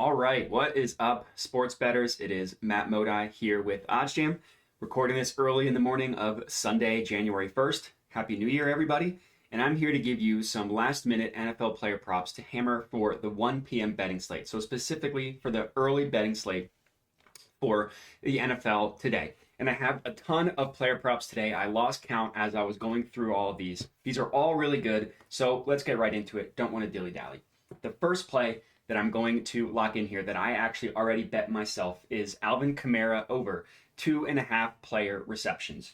All right, what is up, sports bettors? It is Matt Modi here with OddsJam, recording this early in the morning of Sunday, January 1st. Happy New Year, everybody. And I'm here to give you some last-minute NFL player props to hammer for the 1 p.m. betting slate. So specifically for the early betting slate for the NFL today. And I have a ton of player props today. I lost count as I was going through all of these. These are all really good, so let's get right into it. Don't want to dilly-dally. The first play that I'm going to lock in here that I actually already bet myself is Alvin Kamara over 2.5 player receptions.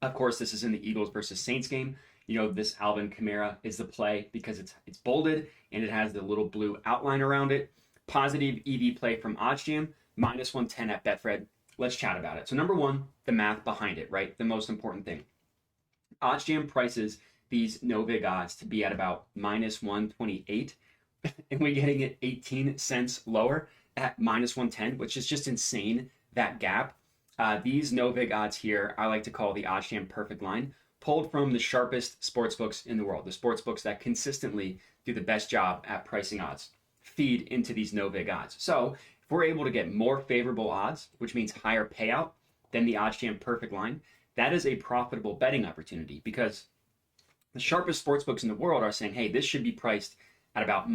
Of course, this is in the Eagles versus Saints game. You know, this Alvin Kamara is the play because it's bolded and it has the little blue outline around it. Positive EV play from OddsJam, minus 110 at Betfred. Let's chat about it. So number one, the math behind it, right? The most important thing. OddsJam prices these no vig odds to be at about minus 128. And we're getting it 18 cents lower at minus 110, which is just insane, that gap. These no vig odds here, I like to call the OddsJam perfect line, pulled from the sharpest sportsbooks in the world, the sportsbooks that consistently do the best job at pricing odds, feed into these no vig odds. So if we're able to get more favorable odds, which means higher payout than the OddsJam perfect line, that is a profitable betting opportunity because the sharpest sportsbooks in the world are saying, hey, this should be priced at about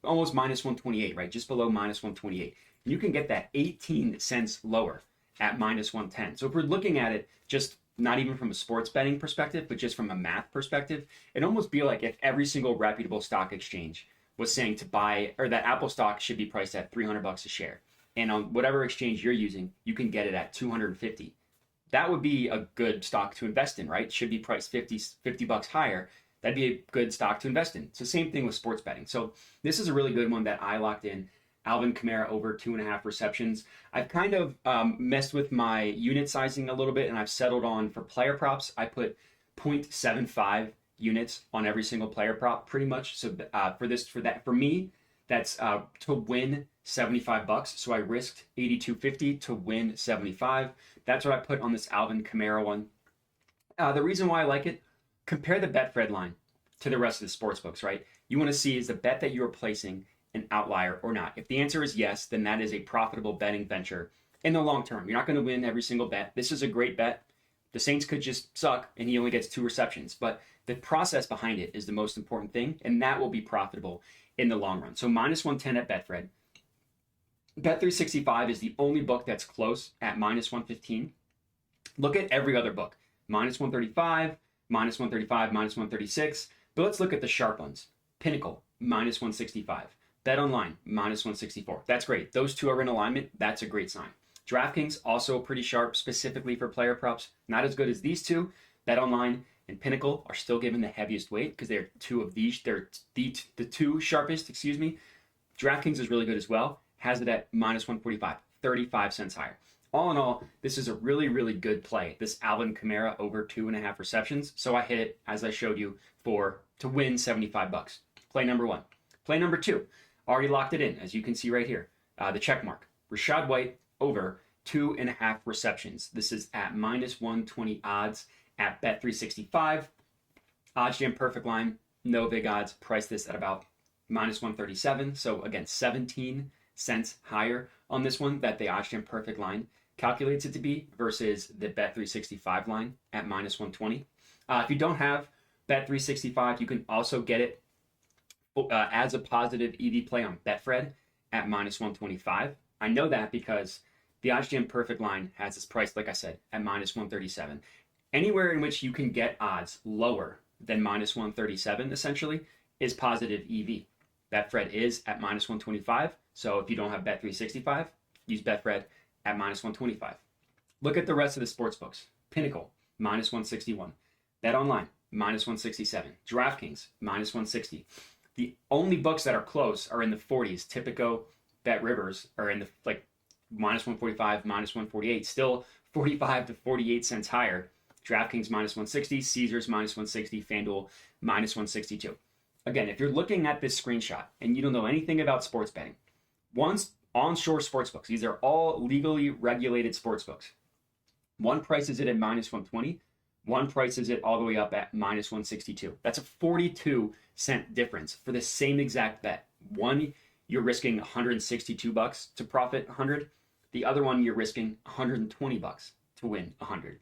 almost minus 128, right? Just below minus 128. And you can get that 18 cents lower at minus 110. So if we're looking at it just not even from a sports betting perspective, but just from a math perspective, it'd almost be like if every single reputable stock exchange was saying to buy, or that Apple stock should be priced at $300 a share. And on whatever exchange you're using, you can get it at 250. That would be a good stock to invest in, right? Should be priced 50 bucks higher. That'd be a good stock to invest in. It's the same thing with sports betting. So this is a really good one that I locked in. Alvin Kamara over 2.5 receptions. I've kind of messed with my unit sizing a little bit, and I've settled on for player props. I put 0.75 units on every single player prop, pretty much. So for me, that's to win 75 bucks. So I risked 82.50 to win 75. That's what I put on this Alvin Kamara one. The reason why I like it, compare the Betfred line to the rest of the sports books, right? You want to see is the bet that you are placing an outlier or not. If the answer is yes, then that is a profitable betting venture in the long term. You're not going to win every single bet. This is a great bet. The Saints could just suck and he only gets 2 receptions, but the process behind it is the most important thing, and that will be profitable in the long run. So minus 110 at Betfred. Bet365 is the only book that's close at minus 115. Look at every other book. Minus 135, minus 135, minus 136. But let's look at the sharp ones. Pinnacle, minus 165. Bet Online, minus 164. That's great. Those two are in alignment. That's a great sign. DraftKings, also pretty sharp, specifically for player props. Not as good as these two. Bet Online and Pinnacle are still given the heaviest weight because they're two of these. They're the two sharpest, DraftKings is really good as well. Has it at minus 145, 35 cents higher. All in all, this is a really, really good play. This Alvin Kamara over 2.5 receptions. So I hit it, as I showed you, to win 75 bucks. Play number one. Play number two. Already locked it in, as you can see right here. The check mark. Rashad White over 2.5 receptions. This is at minus 120 odds at Bet365. OddsJam perfect line. No big odds. Price this at about minus 137. So again, 17 cents higher on this one that the OddsJam perfect line calculates it to be versus the Bet365 line at minus 120. If you don't have Bet365, you can also get it as a positive EV play on Betfred at minus 125. I know that because the OddsJam perfect line has its price, like I said, at minus 137. Anywhere in which you can get odds lower than minus 137, essentially, is positive EV. Betfred is at minus 125. So if you don't have Bet365, use Betfred at minus 125. Look at the rest of the sports books. Pinnacle, minus 161. Bet Online, minus 167. DraftKings, minus 160. The only books that are close are in the 40s. Tipico, Bet Rivers are in the minus 145, minus 148. Still 45 to 48 cents higher. DraftKings minus 160, Caesars minus 160, FanDuel minus 162. Again, if you're looking at this screenshot and you don't know anything about sports betting, one's onshore sportsbooks. These are all legally regulated sportsbooks. One prices it at minus 120. One prices it all the way up at minus 162. That's a 42 cent difference for the same exact bet. One you're risking 162 bucks to profit 100. The other one, you're risking 120 bucks to win 100.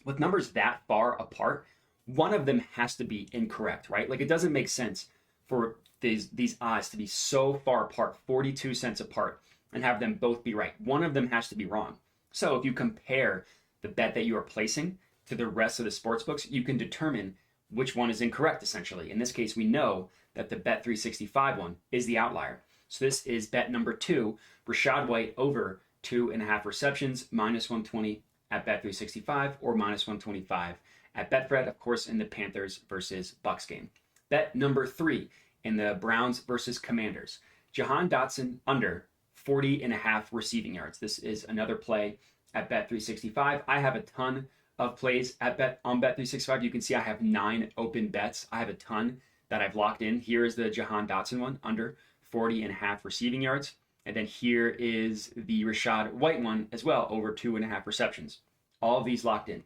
With numbers that far apart, one of them has to be incorrect, right? Like, it doesn't make sense for these odds to be so far apart, 42 cents apart, and have them both be right. One of them has to be wrong. So if you compare the bet that you are placing to the rest of the sports books, you can determine which one is incorrect, essentially. In this case, we know that the Bet 365 one is the outlier. So this is bet number 2, Rashad White over 2.5 receptions, minus 120 at Bet 365 or minus 125 at Betfred, of course, in the Panthers versus Bucks game. Bet number 3 in the Browns versus Commanders, Johan Dotson under 40.5 receiving yards. This is another play at Bet 365. I have a ton of plays at Bet 365. You can see I have 9 open bets. I have a ton that I've locked in. Here is the Johan Dotson one, under 40.5 receiving yards. And then here is the Rashad White one as well, over 2.5 receptions. All of these locked in.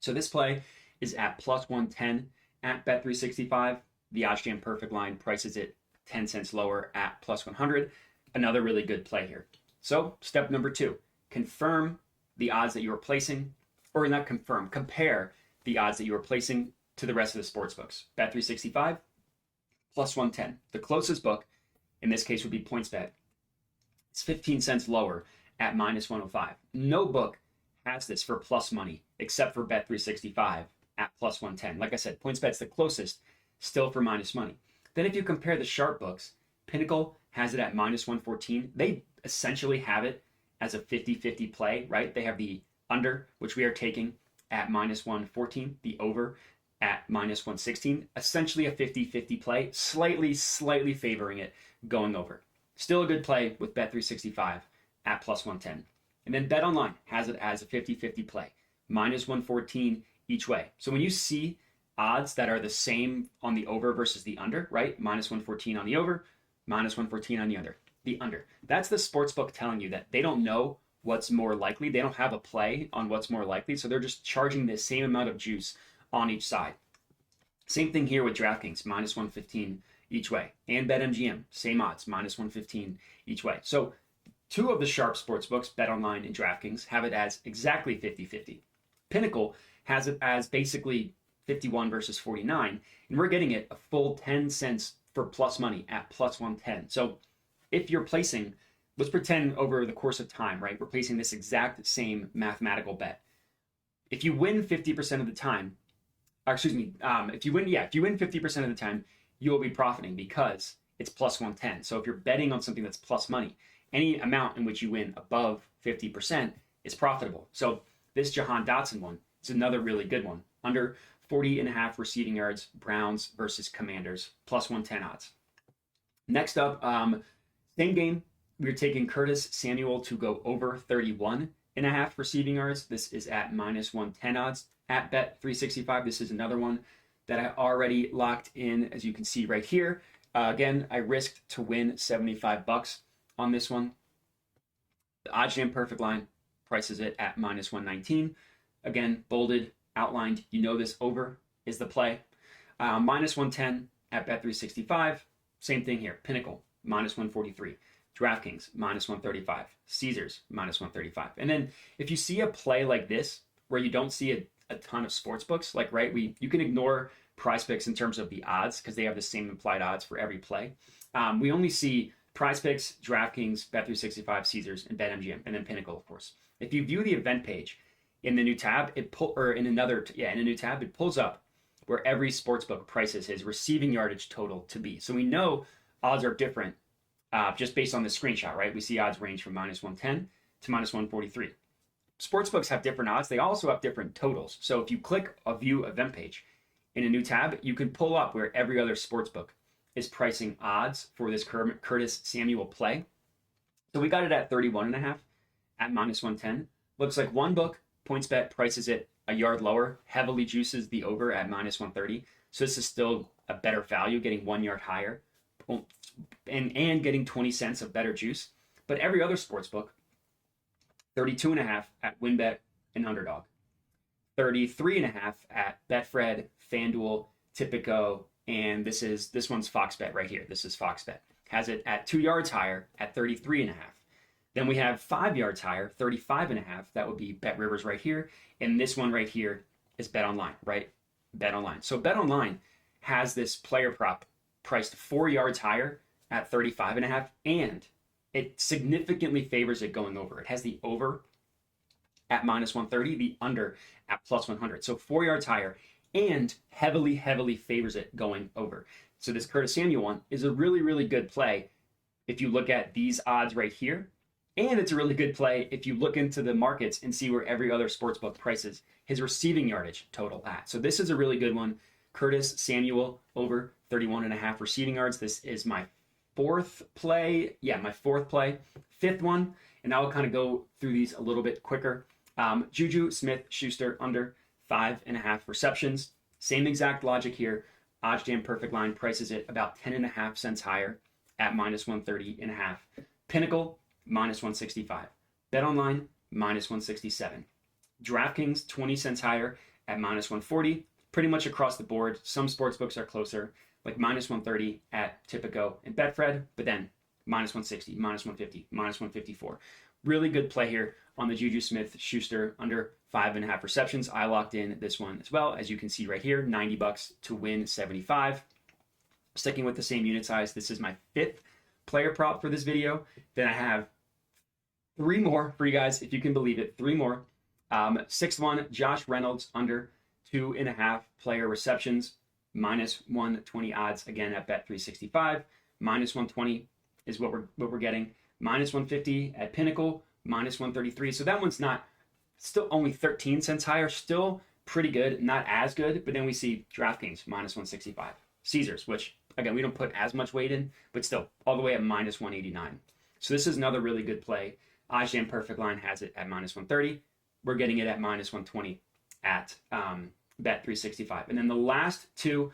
So this play is at plus 110 at Bet 365. The OddsJam perfect line prices it 10 cents lower at plus 100. Another really good play here. So step number 2, confirm the odds that you are placing, or not confirm, compare the odds that you are placing to the rest of the sports books. Bet 365 plus 110. The closest book in this case would be PointsBet. It's 15 cents lower at minus 105. No book has this for plus money except for Bet 365 at plus 110. Like I said, PointsBet's the closest, still for minus money. Then if you compare the sharp books, Pinnacle has it at minus 114. They essentially have it as a 50-50 play, right? They have the under, which we are taking at minus 114, the over at minus 116, essentially a 50-50 play, slightly favoring it going over. Still a good play with Bet 365 at plus 110. And then Bet Online has it as a 50-50 play, minus 114 each way. So when you see odds that are the same on the over versus the under, right? Minus 114 on the over, minus 114 on the under. That's the sportsbook telling you that they don't know what's more likely. They don't have a play on what's more likely, so they're just charging the same amount of juice on each side. Same thing here with DraftKings, minus 115 each way. And BetMGM, same odds, minus 115 each way. So 2 of the sharp sportsbooks, BetOnline and DraftKings, have it as exactly 50-50. Pinnacle has it as basically 51 versus 49, and we're getting it a full 10 cents for plus money at plus 110. So if you're placing, let's pretend over the course of time, right, we're placing this exact same mathematical bet. If you win 50% of the time, if you win 50% of the time, you will be profiting because it's plus 110. So if you're betting on something that's plus money, any amount in which you win above 50% is profitable. So this Johan Dotson one is another really good one. Under 40.5 receiving yards, Browns versus Commanders, plus 110 odds. Next up, same game, we're taking Curtis Samuel to go over 31.5 receiving yards. This is at minus 110 odds at Bet 365. This is another one that I already locked in, as you can see right here. Again, I risked to win 75 bucks on this one. The OddsJam perfect line prices it at minus 119. Again, bolded, outlined. You know this over is the play. Minus 110 at Bet 365. Same thing here. Pinnacle, minus 143. DraftKings, minus 135. Caesars, minus 135. And then if you see a play like this, where you don't see a ton of sports books, like, right, you can ignore PrizePicks in terms of the odds because they have the same implied odds for every play. We only see PrizePicks, DraftKings, Bet365, Caesars, and BetMGM, and then Pinnacle, of course. If you view the event page in the new tab, it pulls up where every sportsbook prices his receiving yardage total to be. So we know odds are different just based on the screenshot, right? We see odds range from minus 110 to minus 143. Sportsbooks have different odds. They also have different totals. So if you click a view event page in a new tab, you can pull up where every other sportsbook is pricing odds for this Curtis Samuel play. So we got it at 31.5 at minus 110. Looks like one book, PointsBet, prices it a yard lower, heavily juices the over at minus 130. So this is still a better value, getting 1 yard higher and getting 20 cents of better juice. But every other sportsbook, 32.5 at WinBet and Underdog, 33.5 at Betfred, FanDuel, Tipico, and this one's Fox Bet right here. This is Fox Bet. has it at 2 yards higher at 33.5. Then we have 5 yards higher, 35.5. That would be Bet Rivers right here. And this one right here is Bet Online, right? Bet Online. So Bet Online has this player prop priced 4 yards higher at 35.5, and it significantly favors it going over. It has the over at -130, the under at +100. So 4 yards higher, and heavily favors it going over. So this Curtis Samuel one is a really good play if you look at these odds right here. And it's a really good play if you look into the markets and see where every other sportsbook prices his receiving yardage total at. So this is a really good one. Curtis Samuel over 31.5 receiving yards. This is my fourth play. Yeah, my fourth play. Fifth one, and I will kind of go through these a little bit quicker. Juju Smith-Schuster under 5.5 receptions. Same exact logic here. OddsJam Perfect Line prices it about 10.5 cents higher at -130.5. Pinnacle, -165. Bet Online, -167. DraftKings, 20 cents higher at -140. Pretty much across the board. Some sportsbooks are closer, like -130 at Tipico and Betfred, but then -160, -150, -154. Really good play here on the Juju Smith-Schuster under 5.5 receptions. I locked in this one as well. As you can see right here, $90 to win 75. Sticking with the same unit size, this is my fifth player prop for this video. Then I have 3 more for you guys, if you can believe it. 3 more. Sixth one, Josh Reynolds under 2.5 player receptions, -120 odds again at Bet365. -120 is what we're getting. -150 at Pinnacle, -133. So that one's not, still only 13 cents higher, still pretty good, not as good. But then we see DraftKings -165, Caesars, which again we don't put as much weight in, but still all the way at -189. So this is another really good play. OddsJam Perfect Line has it at -130. We're getting it at -120 at Bet365. And then the last two,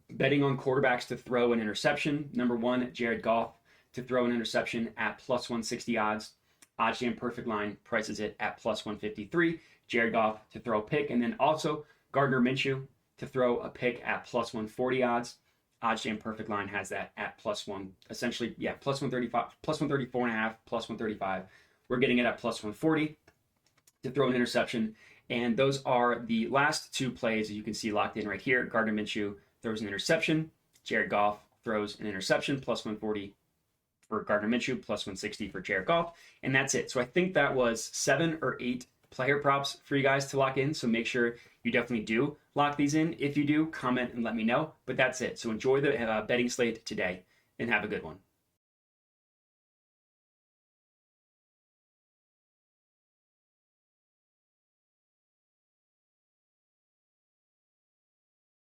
betting on quarterbacks to throw an interception. Number one, Jared Goff to throw an interception at +160 odds. OddsJam Perfect Line prices it at +153. Jared Goff to throw a pick. And then also Gardner Minshew to throw a pick at +140 odds. OddsJam Perfect Line has that at +1, essentially, yeah, +135, +134.5, +135. We're getting it at +140 to throw an interception. And those are the last two plays that you can see locked in right here. Gardner Minshew throws an interception. Jared Goff throws an interception, +140 for Gardner Minshew, +160 for Jared Goff. And that's it. So I think that was 7 or 8 player props for you guys to lock in. So make sure you definitely do lock these in. If you do, comment and let me know. But that's it. So enjoy the betting slate today and have a good one.